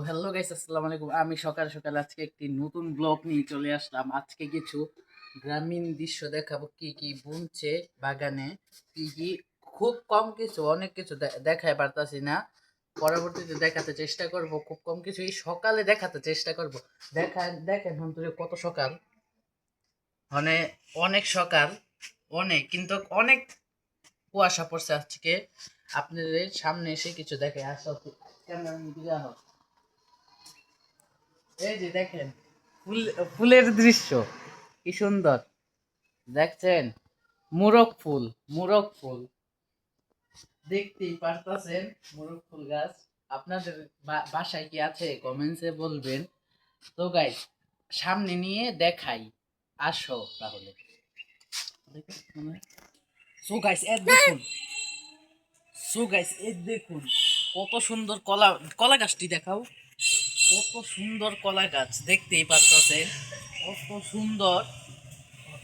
Hello guys, আসসালামু আলাইকুম। আমি সকাল সকাল আজকে একটি নতুন ব্লগ নিয়ে চলে আসলাম। আজকে কিছু গ্রামীণ দৃশ্য দেখাবো, কি কি বুনছে বাগানে, কি কি খুব কম কিছু, অনেক কিছু দেখায় পারতাছি না। পরবর্তীতে দেখাতে চেষ্টা করব, খুব কম কিছু এই সকালে দেখাতে চেষ্টা করব। দেখেন বন্ধুরা, কত সকাল, মানে অনেক সকাল, অনেক কিন্তু অনেক কুয়াশা পড়ছে আজকে। আপনাদের সামনে এসে কিছু দেখে আসো, ক্যামেরা নিয়ে আনো। এই যে দেখেন, ফুলের দৃশ্য কি সুন্দর দেখছেন। মোরগ ফুল দেখতেই পারতাছেন। মোরগ ফুল গাছ আপনাদের বাসায় কি আছে কমেন্টসে বলবেন। তো গাইস, সামনে নিয়ে দেখাই, আসো তাহলে। সো গাইস এর দেখুন, কত সুন্দর কলা কলা গাছটি দেখাও। কত সুন্দর কলা গাছ দেখতেই পারতাছেন, কত সুন্দর।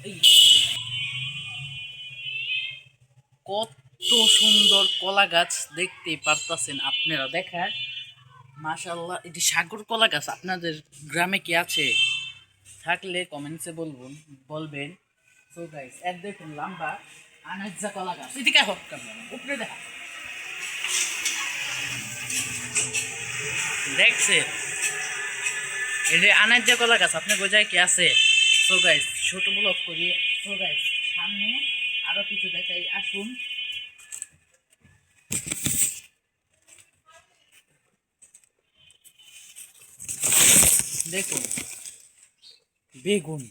এই কত সুন্দর কলা গাছ দেখতেই পারতাছেন আপনারা, দেখেন মাশাআল্লাহ। এটি সাগর কলা গাছ আপনাদের গ্রামে কি আছে? থাকলে কমেন্টসে বলবেন। সো গাইস এর দেখুন, লম্বা আনাজা কলা গাছ, এদিকে হোক কেমন উপরে দেখা দেখছে। এই যে আনাজা কলা গাছ আপনার গোজায় কি আছে? সো গাইস ছোট ব্লগ করি। সো গাইস সামনে আরো কিছু দেখাই, আসুন। দেখুন বেগুন,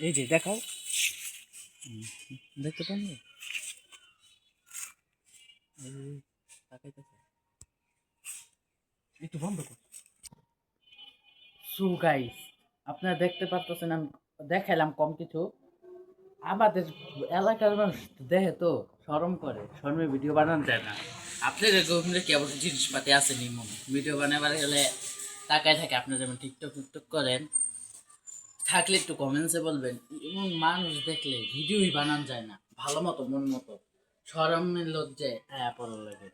এই যে দেখাও, দেখতে পান একটু বন্ধ কর। সো গাইস আপনারা দেখতে পারতেছেন, আমি দেখাইলাম কম কিছু। আমাদের এলাকার মানুষ দেখে তো শরম করে, শরমে ভিডিও বানানো যায় না। আপনাদের গ্রামে কি অবশ্য জিনিসপাতি আছে নিমন ভিডিও বানাবার গেলে তাকায় থাকে। আপনারা যেমন টিকটক টিকটক করেন, থাকলে একটু কমেন্টসে বলবেন। এমন মানুষ দেখলে ভিডিওই বানানো যায় না ভালো মতো, মন মতো, শরমের লজ্জায় পড়া লাগে।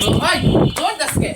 তো ভাই তোর দাসকে